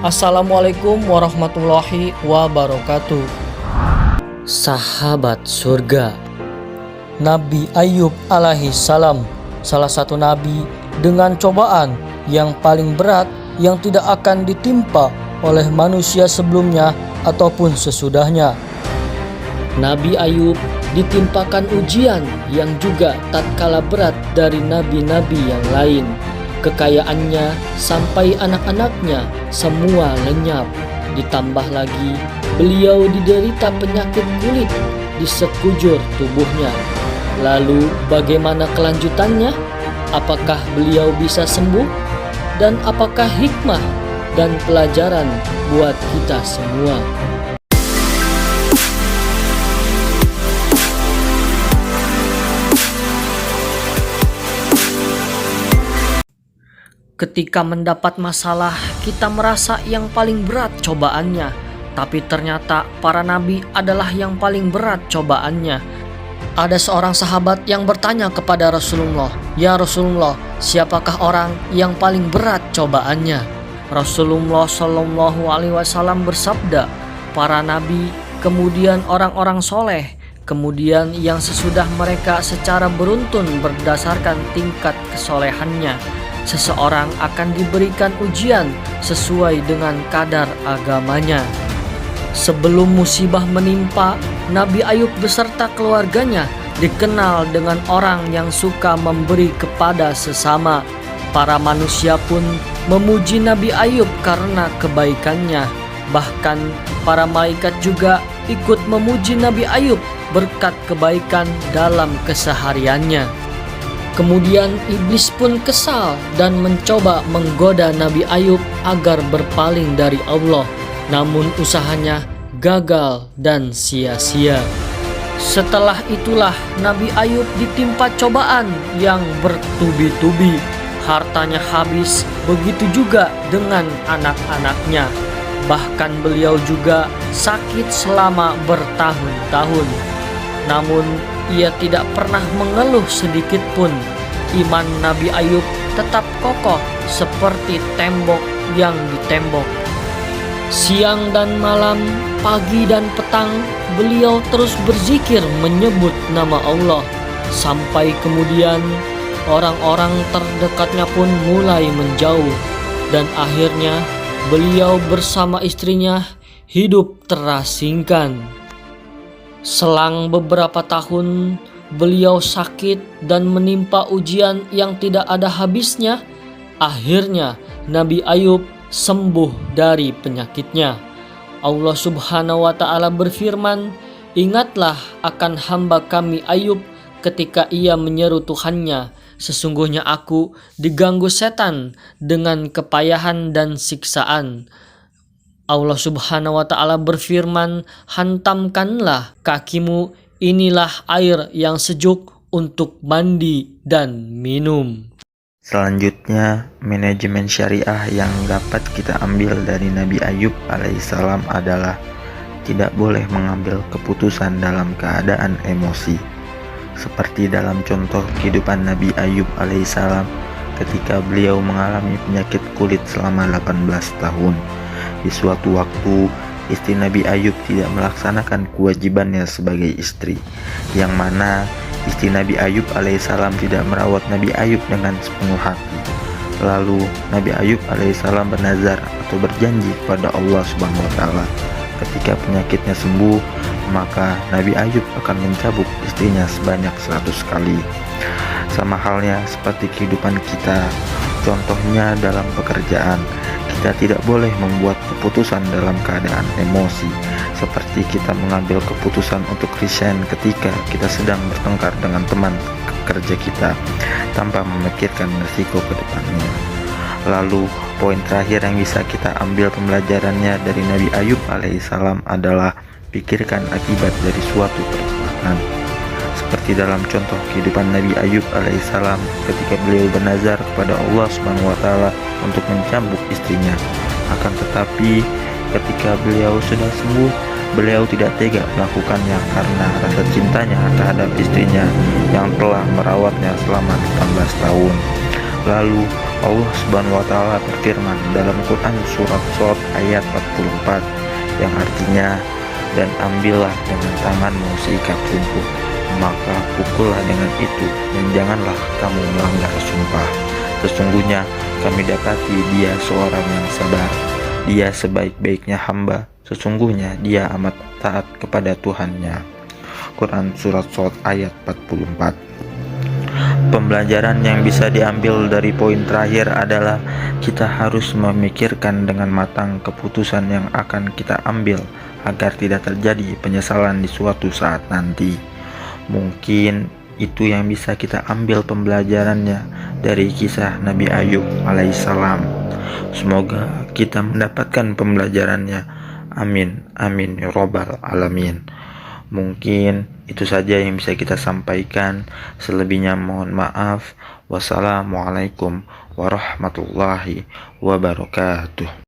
Assalamualaikum warahmatullahi wabarakatuh. Sahabat surga, Nabi Ayub alaihi salam, salah satu nabi dengan cobaan yang paling berat yang tidak akan ditimpa oleh manusia sebelumnya ataupun sesudahnya. Nabi Ayub ditimpakan ujian yang juga tatkala berat dari nabi-nabi yang lain. Kekayaannya sampai anak-anaknya semua lenyap. Ditambah lagi beliau diderita penyakit kulit di sekujur tubuhnya. Lalu bagaimana kelanjutannya? Apakah beliau bisa sembuh? Dan apakah hikmah dan pelajaran buat kita semua? Ketika mendapat masalah, kita merasa yang paling berat cobaannya. Tapi ternyata para nabi adalah yang paling berat cobaannya. Ada seorang sahabat yang bertanya kepada Rasulullah, "Ya Rasulullah, siapakah orang yang paling berat cobaannya?" Rasulullah Shallallahu Alaihi Wasallam bersabda, "Para nabi, kemudian orang-orang soleh, kemudian yang sesudah mereka secara beruntun berdasarkan tingkat kesolehannya. Seseorang akan diberikan ujian sesuai dengan kadar agamanya." Sebelum musibah menimpa, Nabi Ayub beserta keluarganya dikenal dengan orang yang suka memberi kepada sesama. Para manusia pun memuji Nabi Ayub karena kebaikannya. Bahkan para malaikat juga ikut memuji Nabi Ayub berkat kebaikan dalam kesehariannya. Kemudian iblis pun kesal dan mencoba menggoda Nabi Ayub agar berpaling dari Allah. Namun usahanya gagal dan sia-sia. Setelah itulah Nabi Ayub ditimpa cobaan yang bertubi-tubi. Hartanya habis, begitu juga dengan anak-anaknya. Bahkan beliau juga sakit selama bertahun-tahun. Namun ia tidak pernah mengeluh sedikit pun. Iman Nabi Ayub tetap kokoh seperti tembok yang ditembok. Siang dan malam, pagi dan petang, beliau terus berzikir menyebut nama Allah. Sampai kemudian orang-orang terdekatnya pun mulai menjauh. Dan akhirnya beliau bersama istrinya hidup terasingkan. Selang beberapa tahun, beliau sakit dan menimpa ujian yang tidak ada habisnya. Akhirnya Nabi Ayub sembuh dari penyakitnya. Allah Subhanahu wa Ta'ala berfirman, "Ingatlah akan hamba kami Ayub ketika ia menyeru Tuhannya. Sesungguhnya aku diganggu setan dengan kepayahan dan siksaan." Allah Subhanahu wa Ta'ala berfirman, "Hantamkanlah kakimu, inilah air yang sejuk untuk mandi dan minum." Selanjutnya, manajemen syariah yang dapat kita ambil dari Nabi Ayub alaihissalam adalah tidak boleh mengambil keputusan dalam keadaan emosi. Seperti dalam contoh kehidupan Nabi Ayub alaihissalam ketika beliau mengalami penyakit kulit selama 18 tahun. Di suatu waktu, istri Nabi Ayub tidak melaksanakan kewajibannya sebagai istri, yang mana istri Nabi Ayub alaihissalam tidak merawat Nabi Ayub dengan sepenuh hati. Lalu Nabi Ayub alaihissalam bernazar atau berjanji kepada Allah Subhanahu wa Ta'ala, ketika penyakitnya sembuh, maka Nabi Ayub akan mencabuk istrinya sebanyak 100 kali. Sama halnya seperti kehidupan kita, contohnya dalam pekerjaan, kita tidak boleh membuat keputusan dalam keadaan emosi, seperti kita mengambil keputusan untuk resign ketika kita sedang bertengkar dengan teman kerja kita tanpa memikirkan risiko ke depannya. Lalu poin terakhir yang bisa kita ambil pembelajarannya dari Nabi Ayub alaihissalam adalah pikirkan akibat dari suatu perbuatan. Seperti dalam contoh kehidupan Nabi Ayub alaihissalam ketika beliau bernazar kepada Allah Subhanahu wa Ta'ala untuk mencambuk istrinya. Akan tetapi ketika beliau sudah sembuh, beliau tidak tega melakukannya karena rasa cintanya terhadap istrinya yang telah merawatnya selama 18 tahun. Lalu Allah Subhanahu wa taala berfirman dalam Quran surat Shad ayat 44 yang artinya, dan ambillah dengan tanganmu seikat rumput, maka pukullah dengan itu, dan janganlah kamu melanggar sumpah. Sesungguhnya kami dapati dia seorang yang sabar, dia sebaik-baiknya hamba, sesungguhnya dia amat taat kepada Tuhannya. Quran surat Shad ayat 44. Pembelajaran yang bisa diambil dari poin terakhir adalah kita harus memikirkan dengan matang keputusan yang akan kita ambil agar tidak terjadi penyesalan di suatu saat nanti. Mungkin itu yang bisa kita ambil pembelajarannya dari kisah Nabi Ayub alaihissalam. Semoga kita mendapatkan pembelajarannya. Amin, amin ya robbal alamin. Mungkin itu saja yang bisa kita sampaikan. Selebihnya mohon maaf. Wassalamualaikum warahmatullahi wabarakatuh.